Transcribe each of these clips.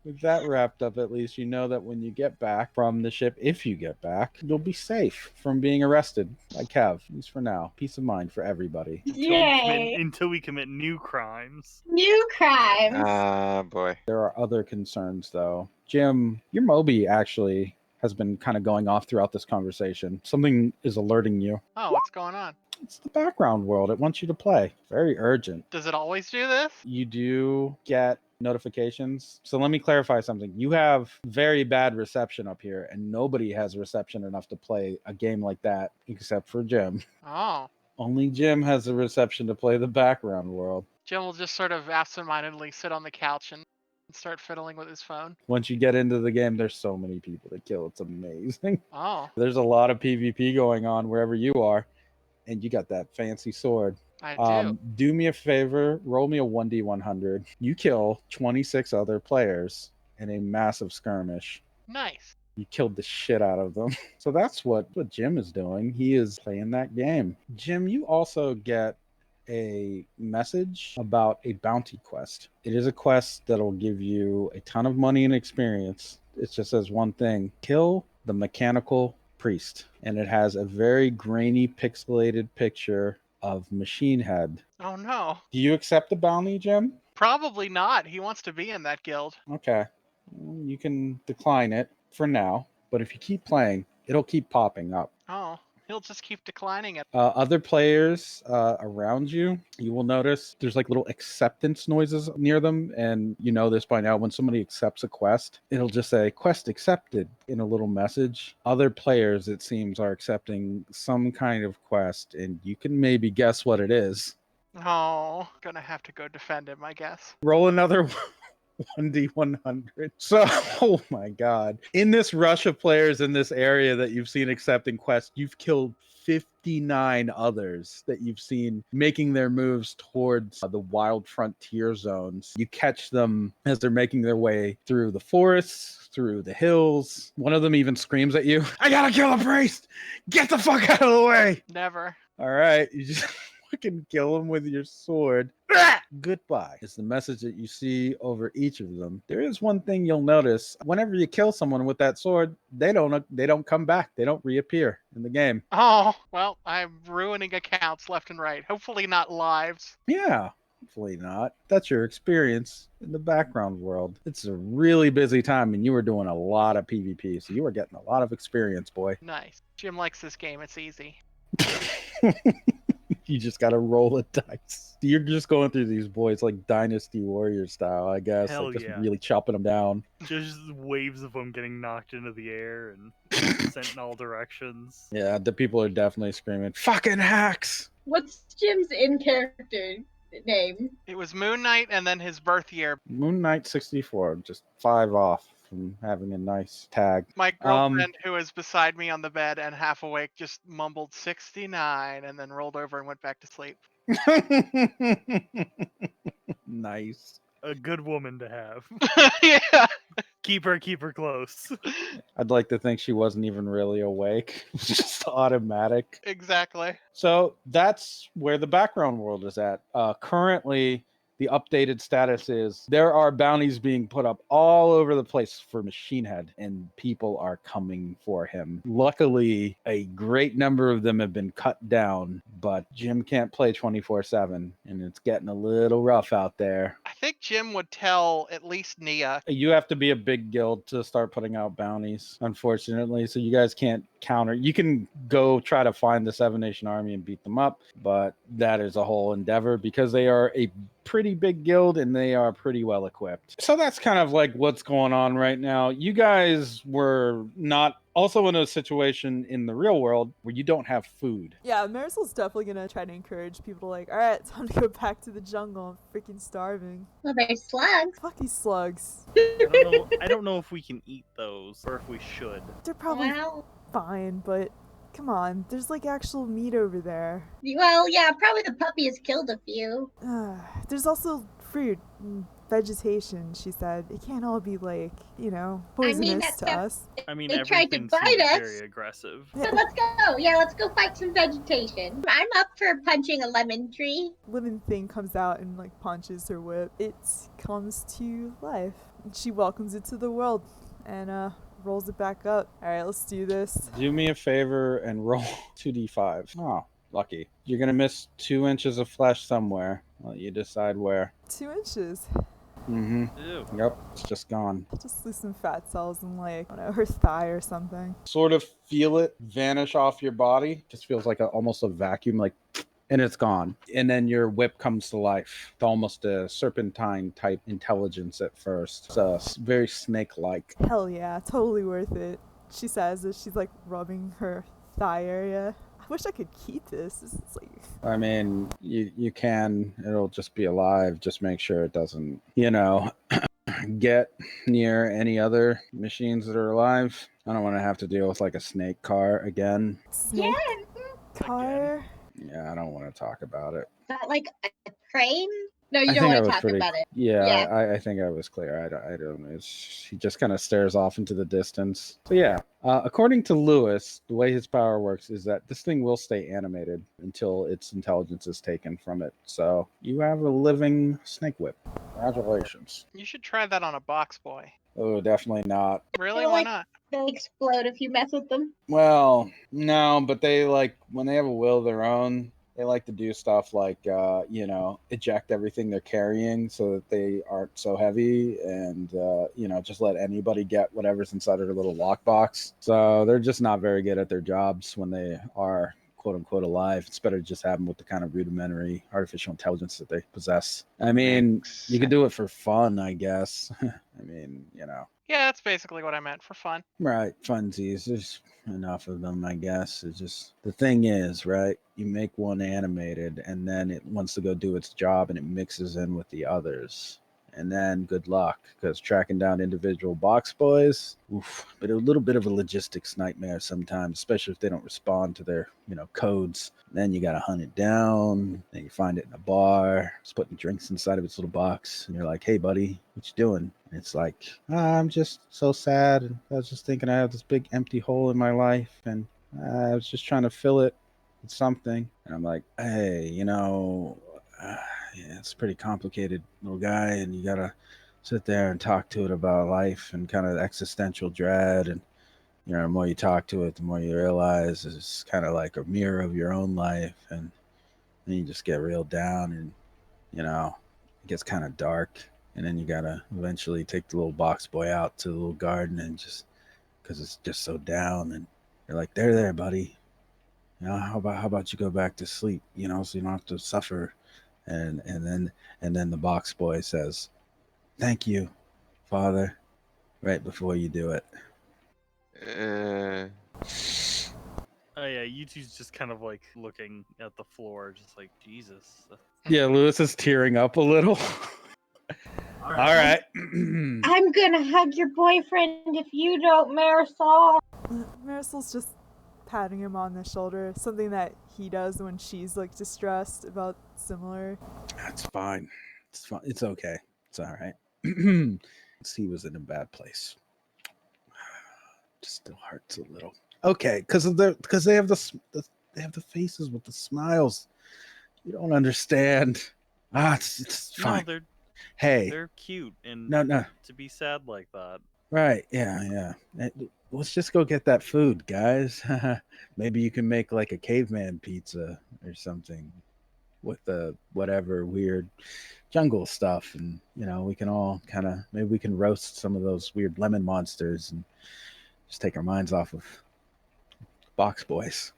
With that wrapped up, at least you know that when you get back from the ship, if you get back, you'll be safe from being arrested by Kev. At least for now. Peace of mind for everybody. Yay! Until we commit new crimes. New crimes. Ah, boy. There are other concerns, though. Jim, your Moby actually has been kind of going off throughout this conversation. Something is alerting you. Oh, what's going on? It's the background world. It wants you to play. Very urgent. Does it always do this? You do get notifications. So let me clarify something. You have very bad reception up here, and nobody has reception enough to play a game like that except for Jim. Oh. Only Jim has the reception to play the background world. Jim will just sort of absentmindedly sit on the couch and start fiddling with his phone. Once you get into the game, there's so many people to kill. It's amazing. Oh, There's a lot of PvP going on wherever you are, and you got that fancy sword. I do. Do me a favor, roll me a 1d100. You kill 26 other players in a massive skirmish. Nice. You killed the shit out of them. So that's what Jim is doing. He is playing that game. Jim, you also get a message about a bounty quest. It is a quest that'll give you a ton of money and experience. It just says one thing: kill the mechanical priest. And it has a very grainy, pixelated picture of Machine Head. Oh no. Do you accept the bounty, Jim? Probably not. He wants to be in that guild. Okay. You can decline it for now, but if you keep playing, it'll keep popping up. Oh, he'll just keep declining it. Other players around you, you will notice there's like little acceptance noises near them, and you know this by now. When somebody accepts a quest, it'll just say quest accepted in a little message. Other players, it seems, are accepting some kind of quest, and you can maybe guess what it is. Oh, gonna have to go defend him, I guess. Roll another 1d100. So, oh my god. In this rush of players in this area that you've seen accepting quests, you've killed 59 others that you've seen making their moves towards the wild frontier zones. You catch them as they're making their way through the forests, through the hills. One of them even screams at you, "I gotta kill a priest! Get the fuck out of the way!" Never. All right, you just fucking kill him with your sword. Goodbye is the message that you see over each of them. There is one thing you'll notice: whenever you kill someone with that sword, they don't come back. They don't reappear in the game. Oh, well, I'm ruining accounts left and right. Hopefully not lives. Yeah, hopefully not. That's your experience in the background world. It's a really busy time, and you were doing a lot of PvP, so you were getting a lot of experience, boy. Nice. Jim likes this game. It's easy. You just gotta roll a dice. You're just going through these boys like Dynasty Warrior style, I guess. Hell like just yeah. really chopping them down. Just waves of them getting knocked into the air and sent in all directions. Yeah, the people are definitely screaming, "Fucking hacks!" What's Jim's in-character name? It was Moon Knight and then his birth year. Moon Knight 64, just 5 off from having a nice tag. My girlfriend, who was beside me on the bed and half awake, just mumbled 69 and then rolled over and went back to sleep. Nice. A good woman to have. Yeah. Keep her close. I'd like to think she wasn't even really awake. It was just automatic. Exactly. So that's where the background world is at. Currently, the updated status is there are bounties being put up all over the place for Machine Head, and people are coming for him. Luckily, a great number of them have been cut down, but Jim can't play 24/7, and it's getting a little rough out there. I think Jim would tell at least Nia. You have to be a big guild to start putting out bounties, unfortunately, so you guys can't counter. You can go try to find the Seven Nation Army and beat them up, but that is a whole endeavor because they are a pretty big guild and they are pretty well equipped. So that's kind of like what's going on right now. You guys were not also in a situation in the real world where you don't have food. Yeah, Marisol's definitely gonna try to encourage people to like, alright, time to go back to the jungle. I'm freaking starving. Well, there's slugs. Fuck these slugs. I don't know if we can eat those or if we should. They're probably Well, fine, but come on, there's like actual meat over there. yeah, probably the puppy has killed a few. There's also fruit and vegetation, she said. It can't all be like, poisonous that's to us. I mean, They tried to everything bite seems us. very aggressive. So let's go. Yeah, let's go fight some vegetation. I'm up for punching a lemon tree. Lemon thing comes out and like punches her whip. It comes to life. She welcomes it to the world and rolls it back up. All right, let's do this. Do me a favor and roll 2d5. Oh, lucky. You're gonna miss 2 inches of flesh somewhere. Well, you decide where. 2 inches. Mm-hmm. Ew. Yep, it's just gone. Just lose some fat cells in, like, I don't know, her thigh or something. Sort of feel it vanish off your body. Just feels like almost a vacuum, like, and it's gone. And then your whip comes to life. It's almost a serpentine type intelligence at first. It's very snake-like. Hell yeah, totally worth it. She says as she's like rubbing her thigh area. I wish I could keep this. It's like, I mean, you can. It'll just be alive. Just make sure it doesn't, get near any other machines that are alive. I don't want to have to deal with like a snake car again. snake car. Yeah, I don't want to talk about it. Is that like a crane? No, you I don't think I want to was talk pretty. about it. Yeah, Yeah. I think I was clear. I don't. He just kind of stares off into the distance. So yeah, according to Lewis, the way his power works is that this thing will stay animated until its intelligence is taken from it. So you have a living snake whip. Congratulations. You should try that on a box boy. Oh, definitely not. Really? They're Why like- not? They'll explode if you mess with them. Well, no, but they like when they have a will of their own. They like to do stuff like, eject everything they're carrying so that they aren't so heavy and, just let anybody get whatever's inside of their little lockbox. So they're just not very good at their jobs when they are, quote unquote, alive. It's better to just have them with the kind of rudimentary artificial intelligence that they possess. I mean, you can do it for fun, I guess. I mean, Yeah, that's basically what I meant, for fun. Right, funsies. There's enough of them, I guess. It's just the thing is, right? You make one animated, and then it wants to go do its job, and it mixes in with the others. And then good luck, because tracking down individual box boys, but a little bit of a logistics nightmare sometimes, especially if they don't respond to their, codes. Then you got to hunt it down. Then you find it in a bar. It's putting drinks inside of its little box. And you're like, hey, buddy, what you doing? And it's like, I'm just so sad. And I was just thinking I have this big empty hole in my life. And I was just trying to fill it with something. And I'm like, hey, yeah, it's pretty complicated, little guy. And you got to sit there and talk to it about life and kind of existential dread. And the more you talk to it, the more you realize it's kind of like a mirror of your own life. And then you just get real down and, it gets kind of dark. And then you got to eventually take the little box boy out to the little garden and just, because it's just so down. And you're like, there, buddy. How about you go back to sleep, so you don't have to suffer. And then the box boy says, thank you, Father, right before you do it. Oh yeah, you two's just kind of like looking at the floor, just like Jesus. Yeah, Lewis is tearing up a little. All right. I'm gonna hug your boyfriend if you don't, Marisol. Marisol's just patting him on the shoulder, something that he does when she's like distressed about similar. That's fine. It's fine. It's okay. It's all right. He was in a bad place. Just still hurts a little. Okay, because they have the faces with the smiles. You don't understand. It's fine. No, Hey, they're cute, and no. to be sad like that. Right? Yeah. Let's just go get that food, guys. Maybe you can make like a caveman pizza or something with the whatever weird jungle stuff, and we can all maybe we can roast some of those weird lemon monsters and just take our minds off of box boys.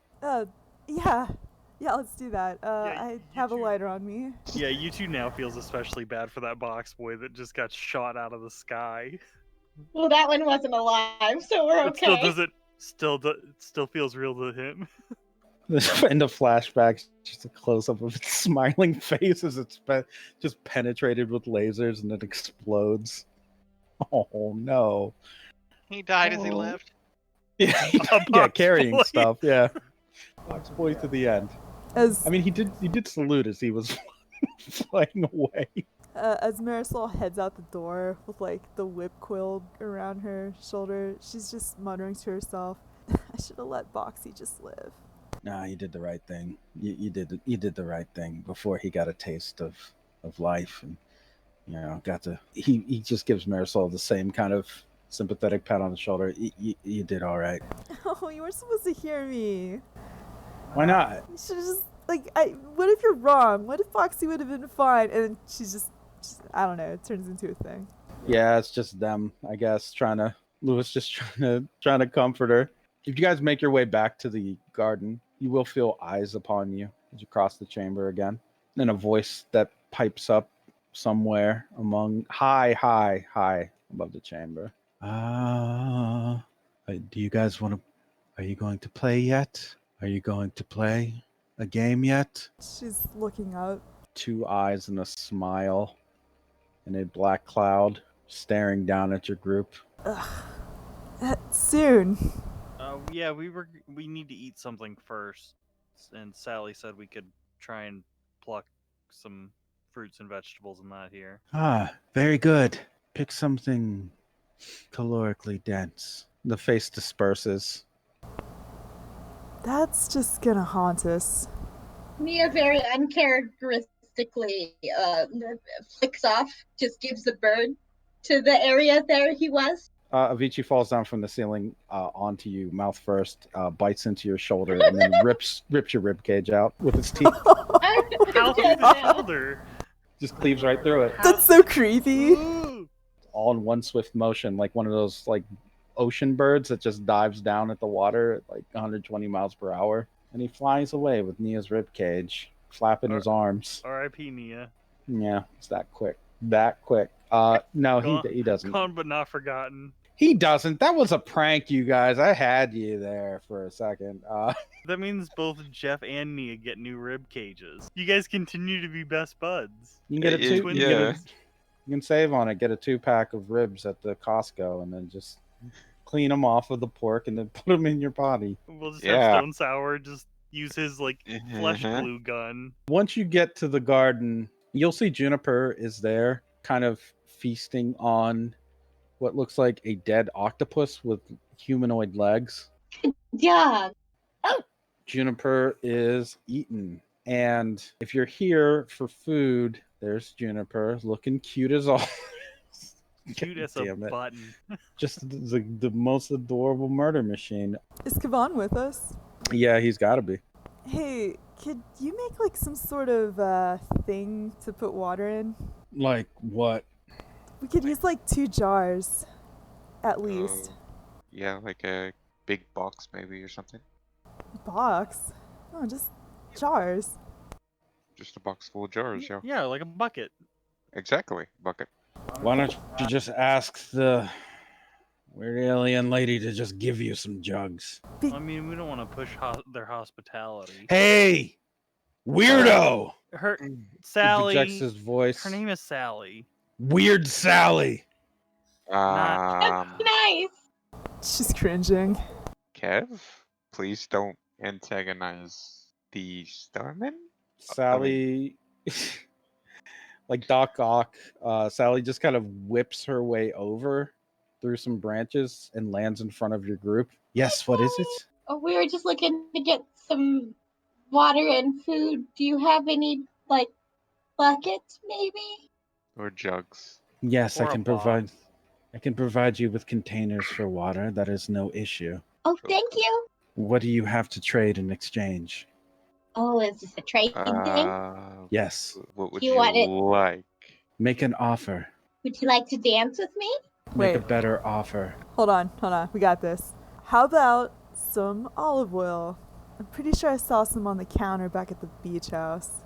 Yeah, let's do that. Yeah, I have a two- lighter on me. Yeah, you two now feels especially bad for that box boy that just got shot out of the sky. Well, that one wasn't alive, so we're It still okay. doesn't. Still feels real to him. In the flashbacks, just a close up of its smiling face as it's just penetrated with lasers and it explodes. Oh no! He died as he Oh. lived. Yeah, Box carrying boy. stuff. Yeah, box boy to the end. As I mean, he did salute as he was flying away. as Marisol heads out the door with like the whip quill around her shoulder, she's just muttering to herself, "I should have let Boxy just live." Nah, you did the right thing. You did the right thing before he got a taste of life, and got to. He just gives Marisol the same kind of sympathetic pat on the shoulder. You did all right. Oh, you weren't supposed to hear me. Why not? You should have just what if you're wrong? What if Foxy would have been fine? And then she's just I don't know. It turns into a thing. Yeah, it's just them, I guess. Lewis just trying to comfort her. If you guys make your way back to the garden, you will feel eyes upon you as you cross the chamber again, and a voice that pipes up somewhere among high above the chamber. Do you guys want to? Are you going to play yet? Are you going to play a game yet? She's looking up. 2 eyes and a smile, and a black cloud staring down at your group. Soon. Yeah, we need to eat something first, and Sally said we could try and pluck some fruits and vegetables and that here. Very good. Pick something calorically dense. The face disperses. That's just gonna haunt us. Mia very uncharacteristically flicks off, just gives the bird to the area there he was. Avicii falls down from the ceiling onto you, mouth first, bites into your shoulder, and then rips your rib cage out with its teeth. How through the shoulder? Just cleaves right through it. That's so creepy. All in one swift motion, like one of those ocean birds that just dives down at the water at 120 miles per hour. And he flies away with Nia's rib cage, flapping his arms. R.I.P. Nia. Yeah, it's that quick. No, he doesn't. Gone but not forgotten. He doesn't. That was a prank, you guys. I had you there for a second. That means both Jeff and Nia get new rib cages. You guys continue to be best buds. You can get a two. Yeah. You can save on it. Get a 2-pack of ribs at the Costco, and then just clean them off of the pork, and then put them in your body. We'll just have Stone Sour just use his flesh glue gun. Once you get to the garden, you'll see Juniper is there, kind of feasting on what looks like a dead octopus with humanoid legs. Yeah. Juniper is eaten. And if you're here for food, there's Juniper looking cute as all. Cute as a button. Just the most adorable murder machine. Is Kavan with us? Yeah, he's got to be. Hey, could you make some sort of thing to put water in? Like what? We could use 2 jars, at least. Yeah, like a big box maybe or something. Box? No, just jars. Just a box full of jars, yeah. Yeah, like a bucket. Exactly, bucket. Why don't you just ask the weird alien lady to just give you some jugs? I mean, we don't want to push their hospitality. Hey, weirdo! Her Sally. He projects his voice. Her name is Sally. Weird Sally. Nice. She's cringing. Kev, please don't antagonize the Starman. Sally, like Doc Ock, Sally just kind of whips her way over through some branches and lands in front of your group. Yes, what is it? Oh, we were just looking to get some water and food. Do you have any buckets, maybe? Or jugs. Yes, Or I a can box. provide. I can provide you with containers for water. That is no issue. Oh, thank you. What do you have to trade in exchange? Oh, is this a trading thing? Yes, What would You you want it- like? make an offer. Would you like to dance with me? Make a Wait. better offer. Hold on. We got this. How about some olive oil? I'm pretty sure I saw some on the counter back at the beach house.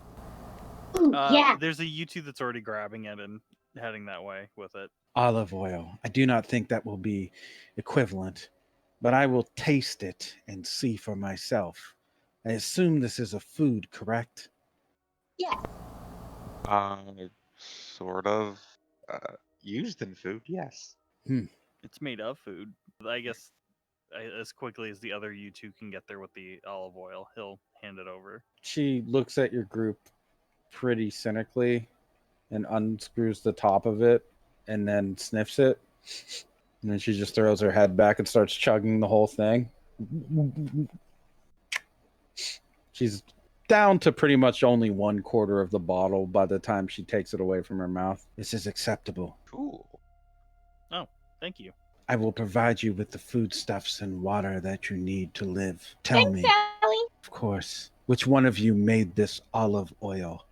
Ooh, yeah. There's a U2 that's already grabbing it and heading that way with it. Olive oil. I do not think that will be equivalent, but I will taste it and see for myself. I assume this is a food, correct? Yeah. Sort of. Used in food, yes. It's made of food. I guess as quickly as the other U2 can get there with the olive oil, he'll hand it over. She looks at your group pretty cynically and unscrews the top of it and then sniffs it. And then she just throws her head back and starts chugging the whole thing. She's down to pretty much only 1/4 of the bottle by the time she takes it away from her mouth. This is acceptable. Cool. Thank you. I will provide you with the foodstuffs and water that you need to live. Tell Thanks, me, Sally. of course, which one of you made this olive oil?